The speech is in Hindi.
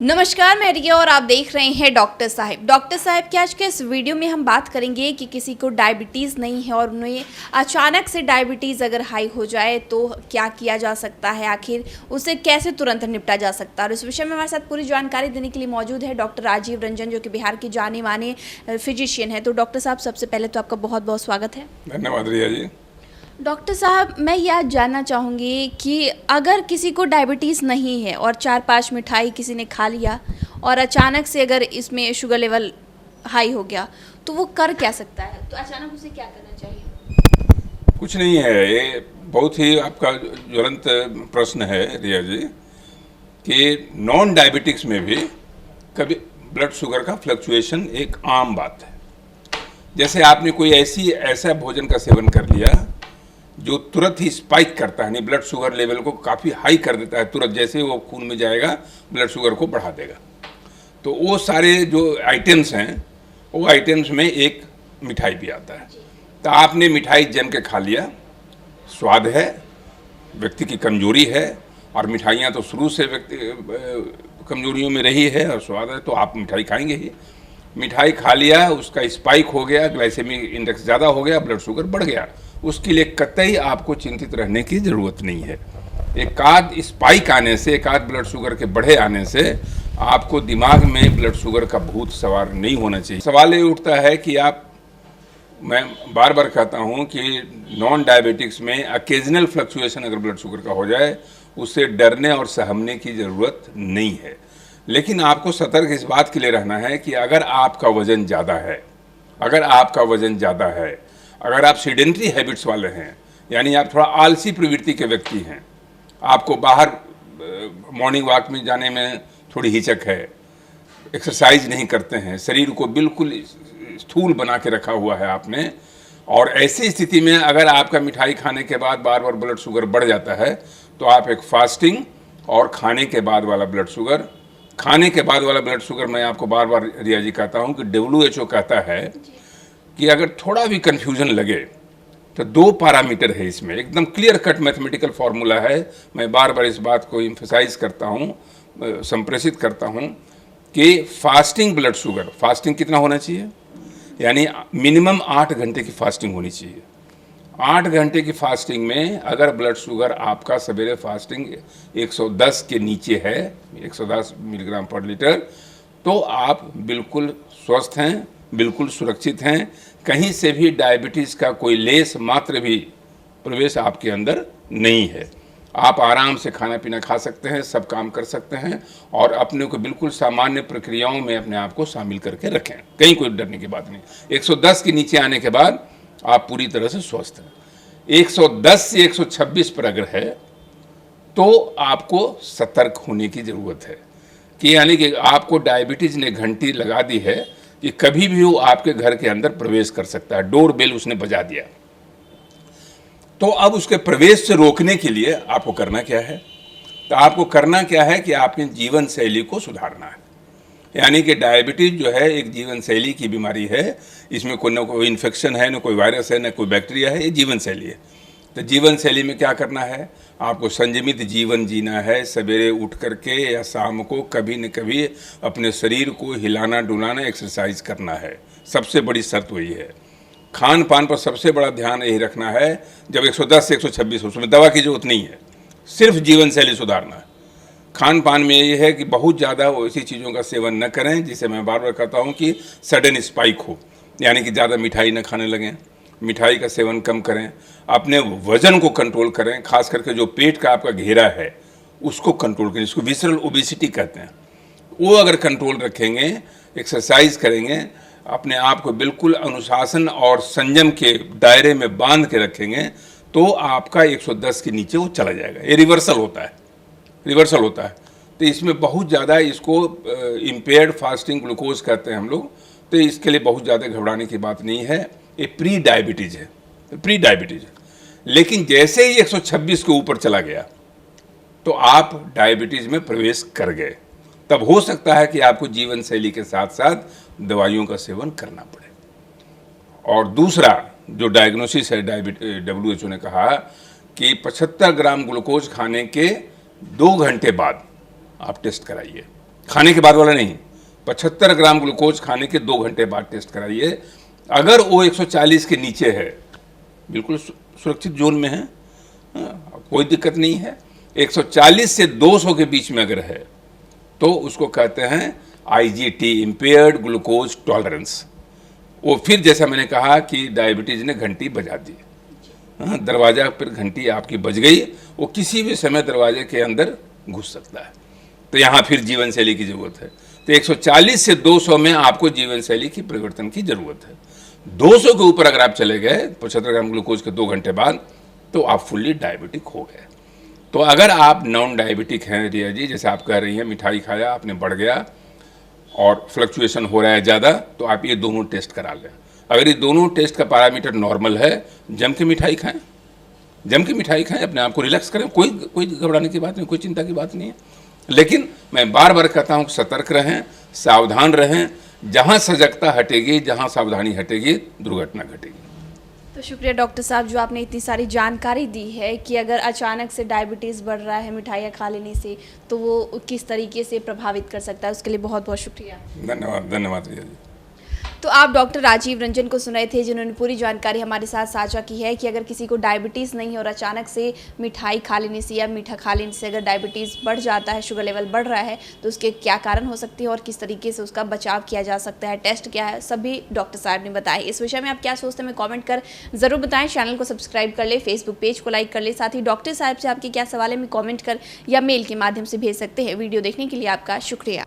नमस्कार, मैं रिया और आप देख रहे हैं डॉक्टर साहब। डॉक्टर साहब के आज के इस वीडियो में हम बात करेंगे कि किसी को डायबिटीज़ नहीं है और उन्हें अचानक से डायबिटीज़ अगर हाई हो जाए तो क्या किया जा सकता है, आखिर उसे कैसे तुरंत निपटा जा सकता है। और इस विषय में हमारे साथ पूरी जानकारी देने के लिए मौजूद है डॉक्टर राजीव रंजन, जो कि बिहार के जाने माने फिजिशियन है। तो डॉक्टर साहब, सबसे पहले तो आपका बहुत बहुत स्वागत है। धन्यवाद रिया जी। डॉक्टर साहब, मैं यह जानना चाहूँगी कि अगर किसी को डायबिटीज़ नहीं है और 4-5 मिठाई किसी ने खा लिया और अचानक से अगर इसमें शुगर लेवल हाई हो गया तो वो कर क्या सकता है? तो अचानक उसे क्या करना चाहिए? कुछ नहीं है, ये बहुत ही आपका ज्वलंत प्रश्न है रिया जी कि नॉन डायबिटिक्स में भी कभी ब्लड शुगर का फ्लक्चुएशन एक आम बात है। जैसे आपने कोई ऐसा भोजन का सेवन कर लिया जो तुरंत ही स्पाइक करता है, यानी ब्लड शुगर लेवल को काफ़ी हाई कर देता है, तुरंत जैसे वो खून में जाएगा ब्लड शुगर को बढ़ा देगा। तो वो सारे जो आइटम्स हैं, वो आइटम्स में एक मिठाई भी आता है। तो आपने मिठाई जम के खा लिया, स्वाद है, व्यक्ति की कमजोरी है, और मिठाइयाँ तो शुरू से व्यक्ति कमजोरियों में रही है और स्वाद है, तो आप मिठाई खाएंगे ही। मिठाई खा लिया, उसका स्पाइक हो गया, ग्लाइसेमिक इंडेक्स ज़्यादा हो गया, ब्लड शुगर बढ़ गया, उसके लिए कतई आपको चिंतित रहने की ज़रूरत नहीं है। एक आध स्पाइक आने से, एक आध ब्लड शुगर के बढ़े आने से आपको दिमाग में ब्लड शुगर का भूत सवार नहीं होना चाहिए। सवाल ये उठता है कि मैं बार बार कहता हूँ कि नॉन डायबिटिक्स में अकेजनल फ्लक्चुएशन अगर ब्लड शुगर का हो जाए, उससे डरने और सहमने की ज़रूरत नहीं है। लेकिन आपको सतर्क इस बात के लिए रहना है कि अगर आपका वज़न ज़्यादा है, अगर आप सीडेंट्री हैबिट्स वाले हैं, यानी आप थोड़ा आलसी प्रवृत्ति के व्यक्ति हैं, आपको बाहर मॉर्निंग वॉक में जाने में थोड़ी हिचक है, एक्सरसाइज नहीं करते हैं, शरीर को बिल्कुल स्थूल बना के रखा हुआ है आपने, और ऐसी स्थिति में अगर आपका मिठाई खाने के बाद बार बार ब्लड शुगर बढ़ जाता है, तो आप एक फास्टिंग और खाने के बाद वाला ब्लड शुगर मैं आपको बार बार रिया जी कहता हूँ कि WHO कहता है कि अगर थोड़ा भी कन्फ्यूजन लगे तो 2 पैरामीटर है इसमें, एकदम क्लियर कट मैथमेटिकल फार्मूला है। मैं बार बार इस बात को एम्फसाइज करता हूँ, संप्रेषित करता हूँ कि फास्टिंग ब्लड शुगर, फास्टिंग कितना होना चाहिए, यानी मिनिमम 8 घंटे की फास्टिंग होनी चाहिए। 8 घंटे की फास्टिंग में अगर ब्लड शुगर आपका सवेरे फास्टिंग 110 के नीचे है, 110 मिलीग्राम पर लीटर, तो आप बिल्कुल स्वस्थ हैं, बिल्कुल सुरक्षित हैं। कहीं से भी डायबिटीज़ का कोई लेस मात्र भी प्रवेश आपके अंदर नहीं है। आप आराम से खाना पीना खा सकते हैं, सब काम कर सकते हैं, और अपने को बिल्कुल सामान्य प्रक्रियाओं में अपने आप को शामिल करके रखें। कहीं कोई डरने की बात नहीं। 110 के नीचे आने के बाद आप पूरी तरह से स्वस्थ हैं। 110 से 126 पर अगर है तो आपको सतर्क होने की ज़रूरत है, कि यानी कि आपको डायबिटीज़ ने घंटी लगा दी है कि कभी भी वो आपके घर के अंदर प्रवेश कर सकता है, डोर बेल उसने बजा दिया। तो अब उसके प्रवेश से रोकने के लिए आपको करना क्या है? तो आपको करना क्या है कि आपकी जीवन शैली को सुधारना है। यानी कि डायबिटीज़ जो है एक जीवन शैली की बीमारी है, इसमें कोई ना कोई इन्फेक्शन है, ना कोई वायरस है, ना कोई बैक्टीरिया है, ये जीवन शैली है। तो जीवन शैली में क्या करना है? आपको संयमित जीवन जीना है। सवेरे उठ करके या शाम को कभी न कभी अपने शरीर को हिलाना डुलाना, एक्सरसाइज करना है। सबसे बड़ी शर्त वही है। खान पान पर सबसे बड़ा ध्यान यही रखना है, जब 110 से 126 उसमें दवा की जरूरत नहीं है, सिर्फ जीवन शैली सुधारना है। खान पान में ये है कि बहुत ज़्यादा ऐसी चीज़ों का सेवन न करें जिसे मैं बार बार कहता हूँ कि सडन स्पाइक हो, यानी कि ज़्यादा मिठाई न खाने लगें, मिठाई का सेवन कम करें, अपने वज़न को कंट्रोल करें, खास करके जो पेट का आपका घेरा है उसको कंट्रोल करें, जिसको विसरल ओबेसिटी कहते हैं, वो अगर कंट्रोल रखेंगे, एक्सरसाइज करेंगे, अपने आप को बिल्कुल अनुशासन और संयम के दायरे में बांध के रखेंगे, तो आपका 110 के नीचे वो चला जाएगा। ये रिवर्सल होता है। तो इसमें बहुत ज़्यादा इसको इम्पेयर्ड फास्टिंग ग्लूकोज कहते हैं हम लोग, तो इसके लिए बहुत ज़्यादा घबराने की बात नहीं है। ये प्री डायबिटीज़ है। लेकिन जैसे ही 126 के ऊपर चला गया तो आप डायबिटीज़ में प्रवेश कर गए, तब हो सकता है कि आपको जीवन शैली के साथ साथ दवाइयों का सेवन करना पड़े। और दूसरा जो डायग्नोसिस है, WHO ने कहा कि 75 ग्राम ग्लूकोज खाने के 2 घंटे बाद आप टेस्ट कराइए। खाने के बाद वाला नहीं, 75 ग्राम ग्लूकोज खाने के 2 घंटे बाद टेस्ट कराइए। अगर वो 140 के नीचे है, बिल्कुल सुरक्षित जोन में है, कोई दिक्कत नहीं है। 140 से 200 के बीच में अगर है तो उसको कहते हैं IGT, इम्पेयर्ड ग्लूकोज टॉलरेंस। वो फिर जैसा मैंने कहा कि डायबिटीज़ ने घंटी बजा दी, दरवाजा पर घंटी आपकी बज गई, वो किसी भी समय दरवाजे के अंदर घुस सकता है। तो यहाँ फिर जीवन शैली की ज़रूरत है। तो 140 से 200 में आपको जीवन शैली की परिवर्तन की ज़रूरत है। 200 के ऊपर अगर आप चले गए 75 ग्राम ग्लूकोज के 2 घंटे बाद, तो आप फुल्ली डायबिटिक हो गए। तो अगर आप नॉन डायबिटिक हैं रिया जी, जैसे आप कह रही हैं मिठाई खाया आपने बढ़ गया और फ्लक्चुएशन हो रहा है ज़्यादा, तो आप ये दोनों टेस्ट करा लें। अगर ये दोनों टेस्ट का पैरामीटर नॉर्मल है, जम के मिठाई खाएं, जम के मिठाई खाएं, अपने आप को रिलैक्स करें, कोई घबराने की बात नहीं, कोई चिंता की बात नहीं है। लेकिन मैं बार बार कहता हूँ सतर्क रहें, सावधान रहें। जहाँ सजगता हटेगी, जहाँ सावधानी हटेगी, दुर्घटना घटेगी। तो शुक्रिया डॉक्टर साहब जो आपने इतनी सारी जानकारी दी है कि अगर अचानक से डायबिटीज़ बढ़ रहा है मिठाइयाँ खा लेने से, तो वो किस तरीके से प्रभावित कर सकता है। उसके लिए बहुत बहुत शुक्रिया। धन्यवाद, धन्यवाद रिया जी। तो आप डॉक्टर राजीव रंजन को सुन रहे थे, जिन्होंने पूरी जानकारी हमारे साथ साझा की है कि अगर किसी को डायबिटीज़ नहीं है और अचानक से मिठाई खा लेने से या मीठा खा लेने से अगर डायबिटीज़ बढ़ जाता है, शुगर लेवल बढ़ रहा है, तो उसके क्या कारण हो सकते हैं और किस तरीके से उसका बचाव किया जा सकता है, टेस्ट क्या है, सभी डॉक्टर साहब ने बताया। इस विषय में आप क्या सोचते हैं, कॉमेंट कर ज़रूर बताएं। चैनल को सब्सक्राइब कर ले, फेसबुक पेज को लाइक कर ले। साथ ही डॉक्टर साहब से आपके क्या सवाल है, में कॉमेंट कर या मेल के माध्यम से भेज सकते हैं। वीडियो देखने के लिए आपका शुक्रिया।